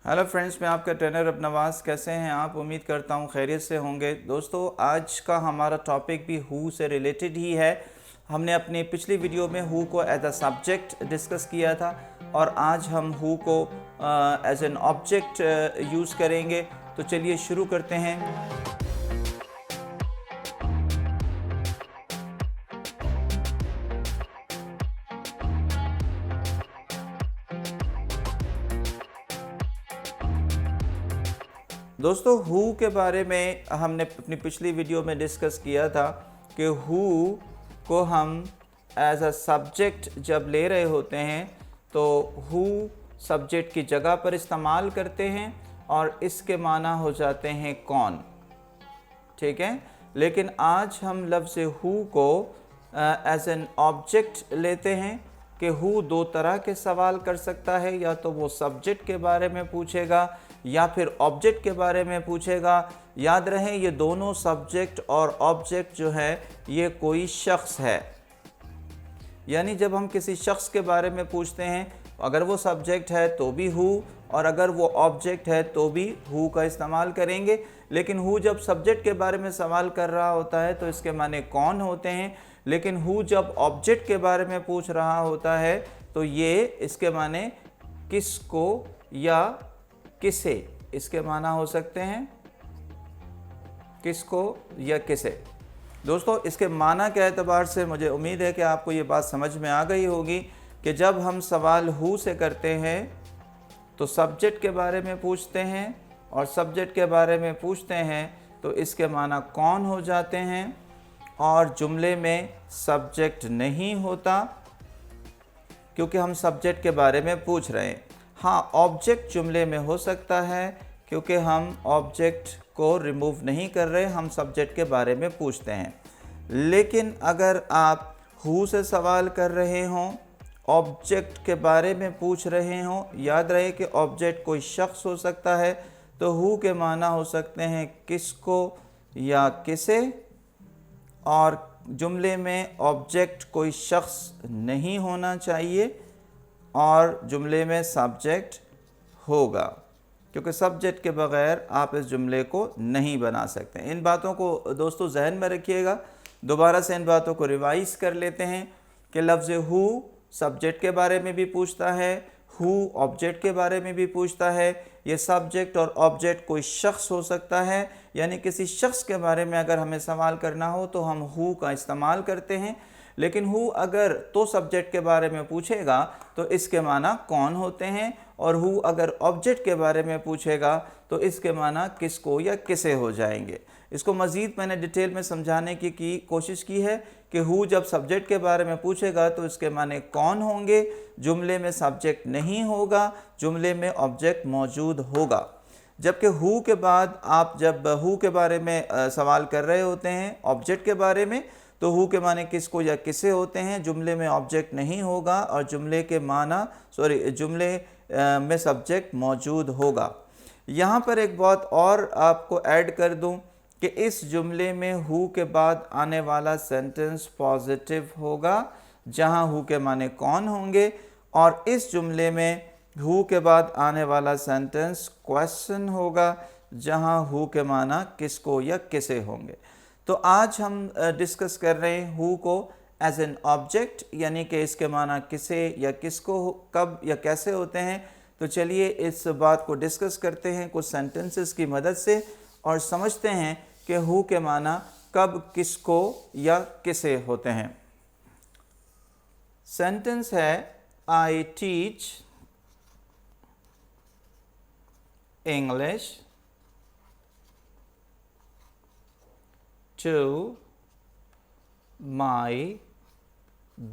Hello friends, मैं आपका trainer नवाज़। कैसे हैं आप? उम्मीद करता हूं खैरियत से होंगे। दोस्तों, आज का हमारा टॉपिक भी हु से रिलेटेड ही है। हमने अपनी पिछली वीडियो में who co as a subject discuss किया था और आज हम who co as an object use करेंगे। तो चलिए शुरू करते हैं। दोस्तों, हु के बारे में हमने अपनी पिछली वीडियो में डिस्कस किया था कि हु को हम एज अ सब्जेक्ट जब ले रहे होते हैं तो हु सब्जेक्ट की जगह पर इस्तेमाल करते हैं और इसके माना हो जाते हैं कौन। ठीक है, लेकिन आज हम लफ्ज़ who co as an object लेते हैं कि हु दो तरह के सवाल कर सकता है। या तो वो सब्जेक्ट के बारे में पूछेगा या फिर ऑब्जेक्ट के बारे में पूछेगा। याद रहे, ये दोनों सब्जेक्ट और ऑब्जेक्ट जो है ये कोई शख्स है। यानी जब हम किसी शख्स के बारे में पूछते हैं, अगर वो सब्जेक्ट है तो भी हु, और अगर वो ऑब्जेक्ट है तो भी हु का इस्तेमाल करेंगे। लेकिन हु जब सब्जेक्ट के बारे में सवाल कर रहा होता है तो इसके माने कौन होते हैं। लेकिन हु जब ऑब्जेक्ट के बारे में पूछ रहा होता है तो ये इसके माने किसको या किसे, इसके माना हो सकते हैं किसको या किसे। दोस्तों, इसके माना के एतबार से मुझे उम्मीद है कि आपको ये बात समझ में आ गई होगी कि जब हम सवाल हु से करते हैं तो सब्जेक्ट के बारे में पूछते हैं, और सब्जेक्ट के बारे में पूछते हैं तो इसके माना कौन हो जाते हैं, और जुमले में सब्जेक्ट नहीं होता क्योंकि हम सब्जेक्ट के बारे में पूछ रहे हैं। हाँ, ऑब्जेक्ट जुमले में हो सकता है क्योंकि हम ऑब्जेक्ट को रिमूव नहीं कर रहे, हम सब्जेक्ट के बारे में पूछते हैं। लेकिन अगर आप हु से सवाल कर रहे हों, ऑब्जेक्ट के बारे में पूछ रहे हों, याद रहे कि ऑब्जेक्ट कोई शख्स हो सकता है, तो हु के माना हो सकते हैं किसको या किसे, और जुमले में ऑब्जेक्ट कोई शख्स नहीं होना चाहिए और जुमले में सब्जेक्ट होगा, क्योंकि सब्जेक्ट के बग़ैर आप इस जुमले को नहीं बना सकते। इन बातों को दोस्तों जहन में रखिएगा। दोबारा से इन बातों को रिवाइज़ कर लेते हैं कि लफ्ज़ हु सब्जेक्ट के बारे में भी पूछता है, हु ऑब्जेक्ट के बारे में भी पूछता है। ये सब्जेक्ट और ऑब्जेक्ट कोई शख्स हो सकता है, यानी किसी शख्स के बारे में अगर हमें सवाल करना हो तो हम हु का इस्तेमाल करते हैं। लेकिन हु अगर तो सब्जेक्ट के बारे में पूछेगा तो इसके माना कौन होते हैं, और हु अगर ऑब्जेक्ट के बारे में पूछेगा तो इसके माना किसको या किसे हो जाएंगे। इसको मज़ीद मैंने डिटेल में समझाने की कोशिश की है कि हु जब सब्जेक्ट के बारे में पूछेगा तो इसके माने कौन होंगे, जुमले में सब्जेक्ट नहीं होगा, जुमले में ऑब्जेक्ट मौजूद होगा। जबकि हु के बाद आप जब हु के बारे में सवाल कर रहे होते हैं ऑब्जेक्ट के बारे में, तो हु के माने किसको या किसे होते हैं, जुमले में ऑब्जेक्ट नहीं होगा और जुमले में सब्जेक्ट मौजूद होगा। यहाँ पर एक बात और आपको ऐड कर दूँ कि इस जुमले में हु के बाद आने वाला सेंटेंस पॉजिटिव होगा जहाँ हु के माने कौन होंगे, और इस जुमले में हु के बाद आने वाला सेंटेंस क्वेश्चन होगा जहाँ हु के माना किसको या किसे होंगे। तो आज हम डिस्कस कर रहे हैं who co as an object, यानी कि इसके माना किसे या किसको, कब या कैसे होते हैं। तो चलिए इस बात को डिस्कस करते हैं कुछ सेंटेंसेस की मदद से और समझते हैं कि हु के माना कब, किसको या किसे होते हैं। सेंटेंस है, I teach English to my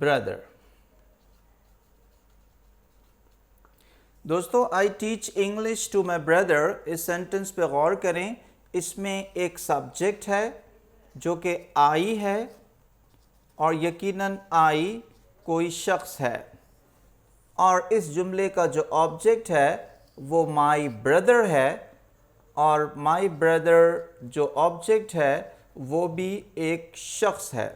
brother। दोस्तों, I teach English to my brother, इस सेंटेंस पे गौर करें। इसमें एक सब्जेक्ट है जो कि आई है, और यकीनन आई कोई शख्स है, और इस जुमले का जो ऑब्जेक्ट है वो माई ब्रदर है, और माई ब्रदर जो ऑब्जेक्ट है वो भी एक शख्स है।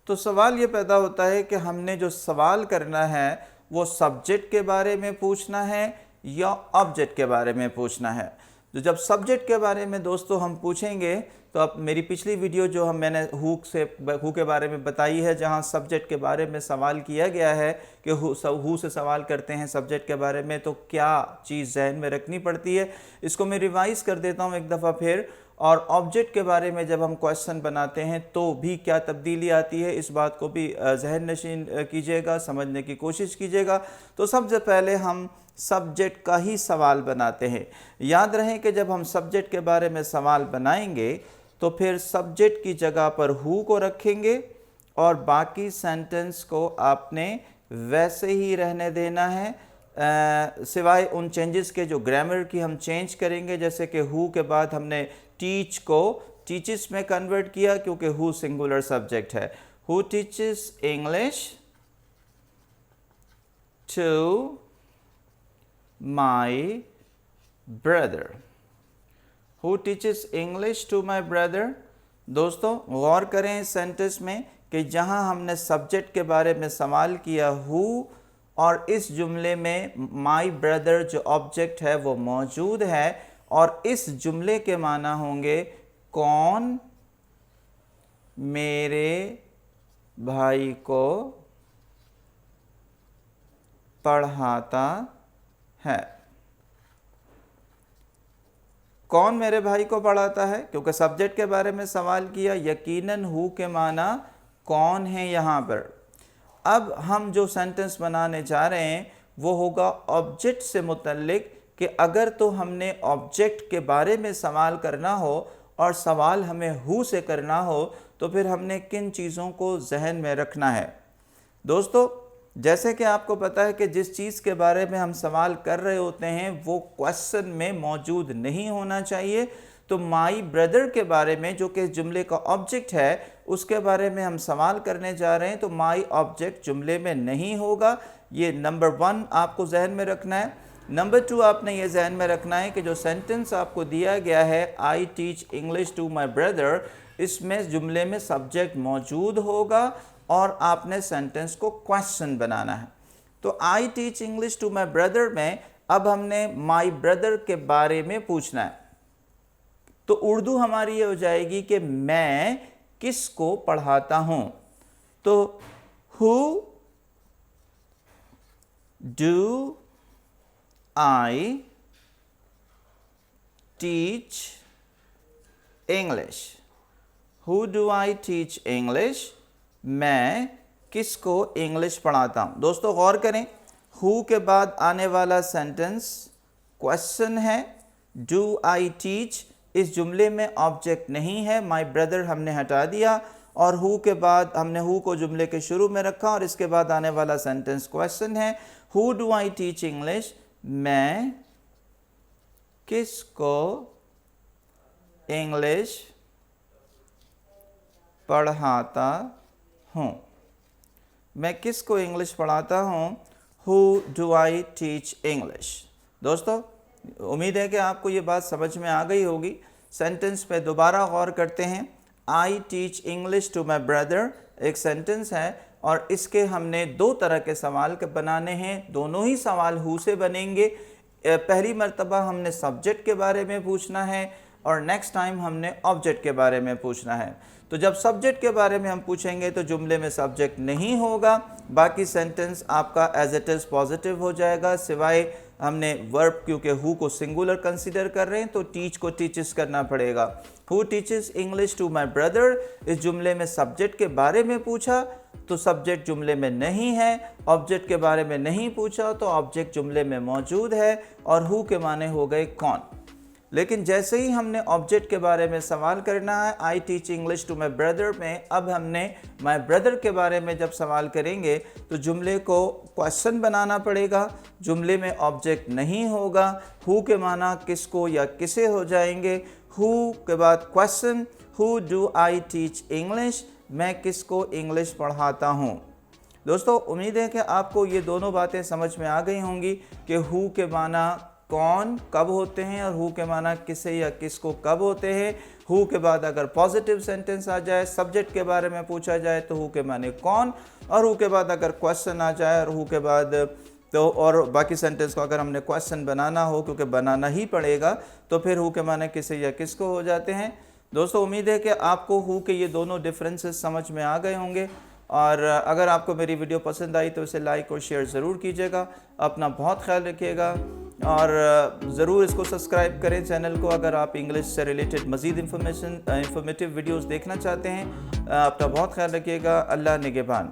तो सवाल ये पैदा होता है कि हमने जो सवाल करना है वो सब्जेक्ट के बारे में पूछना है या ऑब्जेक्ट के बारे में पूछना है। तो जब सब्जेक्ट के बारे में दोस्तों हम पूछेंगे तो अब मेरी पिछली वीडियो जो मैंने हु के बारे में बताई है, जहां सब्जेक्ट के बारे में सवाल किया गया है कि हु से सवाल करते हैं सब्जेक्ट के बारे में तो क्या चीज़ जहन में रखनी पड़ती है, इसको मैं रिवाइज़ कर देता हूं एक दफ़ा फिर। और ऑब्जेक्ट के बारे में जब हम क्वेश्चन बनाते हैं तो भी क्या तब्दीली आती है, इस बात को भी जहन नशीन कीजिएगा, समझने की कोशिश कीजिएगा। तो सबसे पहले हम सब्जेक्ट का ही सवाल बनाते हैं। याद रहे कि जब हम सब्जेक्ट के बारे में सवाल बनाएंगे तो फिर सब्जेक्ट की जगह पर हु को रखेंगे और बाकी सेंटेंस को आपने वैसे ही रहने देना है, सिवाय उन चेंजेस के जो ग्रामर की हम चेंज करेंगे। जैसे कि हु के बाद हमने टीच को टीचेस में कन्वर्ट किया क्योंकि हु सिंगुलर सब्जेक्ट है। Who teaches English to my brother. Who teaches English to my brother. दोस्तों गौर करें इस सेंटेंस में कि जहां हमने सब्जेक्ट के बारे में सवाल किया हु, और इस जुमले में माई ब्रदर जो ऑब्जेक्ट है वो मौजूद है, और इस जुमले के माना होंगे कौन मेरे भाई को पढ़ाता है। कौन मेरे भाई को पढ़ाता है, क्योंकि सब्जेक्ट के बारे में सवाल किया, यकीनन हु के माना कौन है यहाँ पर। अब हम जो सेंटेंस बनाने जा रहे हैं वो होगा ऑब्जेक्ट से मुतल्लिक, कि अगर तो हमने ऑब्जेक्ट के बारे में सवाल करना हो और सवाल हमें हु से करना हो तो फिर हमने किन चीज़ों को जहन में रखना है। दोस्तों जैसे कि आपको पता है कि जिस चीज़ के बारे में हम सवाल कर रहे होते हैं वो क्वेश्चन में मौजूद नहीं होना चाहिए। तो माई ब्रदर के बारे में, जो कि जुमले का ऑब्जेक्ट है, उसके बारे में हम सवाल करने जा रहे हैं तो माई ऑब्जेक्ट जुमले में नहीं होगा। ये नंबर 1 आपको जहन में रखना है। नंबर 2 आपने ये जहन में रखना है कि जो सेंटेंस आपको दिया गया है I teach English to my brother, इसमें जुमले में सब्जेक्ट मौजूद होगा और आपने सेंटेंस को क्वेश्चन बनाना है। तो I teach English to my brother में अब हमने माई ब्रदर के बारे में पूछना है। तो उर्दू हमारी ये हो जाएगी कि मैं किसको पढ़ाता हूं। तो who do I teach English. Who do I teach English, मैं किसको इंग्लिश पढ़ाता हूं। दोस्तों गौर करें, हु के बाद आने वाला सेंटेंस क्वेश्चन है। डू आई टीच इस जुमले में ऑब्जेक्ट नहीं है, माई ब्रदर हमने हटा दिया, और हु के बाद हमने हु को जुमले के शुरू में रखा और इसके बाद आने वाला सेंटेंस क्वेश्चन है। Who do I teach English, मैं किसको इंग्लिश पढ़ाता हूँ। मैं किसको इंग्लिश पढ़ाता हूँ। Who do I teach English. दोस्तों उम्मीद है कि आपको ये बात समझ में आ गई होगी। सेंटेंस पे दोबारा गौर करते हैं। I teach English to my brother एक सेंटेंस है और इसके हमने 2 तरह के सवाल बनाने हैं। दोनों ही सवाल हु से बनेंगे। पहली मर्तबा हमने सब्जेक्ट के बारे में पूछना है और नेक्स्ट टाइम हमने ऑब्जेक्ट के बारे में पूछना है। तो जब सब्जेक्ट के बारे में हम पूछेंगे तो जुमले में सब्जेक्ट नहीं होगा, बाकी सेंटेंस आपका एज इट इज़ पॉजिटिव हो जाएगा, सिवाय हमने वर्ब क्योंकि हु को सिंगुलर कंसीडर कर रहे हैं तो टीच को टीचेस करना पड़ेगा। Who teaches English to my brother, इस जुमले में सब्जेक्ट के बारे में पूछा तो सब्जेक्ट जुमले में नहीं है, ऑब्जेक्ट के बारे में नहीं पूछा तो ऑब्जेक्ट जुमले में मौजूद है, और हु के माने हो गए कौन। लेकिन जैसे ही हमने ऑब्जेक्ट के बारे में सवाल करना है, I teach English to my brother में अब हमने माई ब्रदर के बारे में जब सवाल करेंगे तो जुमले को क्वेश्चन बनाना पड़ेगा। जुमले में ऑब्जेक्ट नहीं होगा, हु के माना किसको या किसे हो जाएंगे। हु के बाद question, who do I teach English, मैं किसको इंग्लिश पढ़ाता हूँ। दोस्तों उम्मीद है कि आपको ये दोनों बातें समझ में आ गई होंगी कि हु के माना कौन कब होते हैं और हु के माना किसे या किसको कब होते हैं। हु के बाद अगर पॉजिटिव सेंटेंस आ जाए, सब्जेक्ट के बारे में पूछा जाए तो हु के माने कौन, और हु के बाद अगर क्वेश्चन आ जाए और हु के बाद तो और बाकी सेंटेंस को अगर हमने क्वेश्चन बनाना हो, क्योंकि बनाना ही पड़ेगा, तो फिर हु के माने किसे या किसको हो जाते हैं। दोस्तों उम्मीद है कि आपको हु के ये दोनों डिफरेंसेस समझ में आ गए होंगे, और अगर आपको मेरी वीडियो पसंद आई तो इसे लाइक और शेयर ज़रूर कीजिएगा। अपना बहुत ख्याल रखिएगा और ज़रूर इसको सब्सक्राइब करें चैनल को, अगर आप इंग्लिश से रिलेटेड मज़ीद इंफॉर्मेटिव वीडियोज़ देखना चाहते हैं। अपना बहुत ख्याल रखिएगा। अल्लाह निगहबान।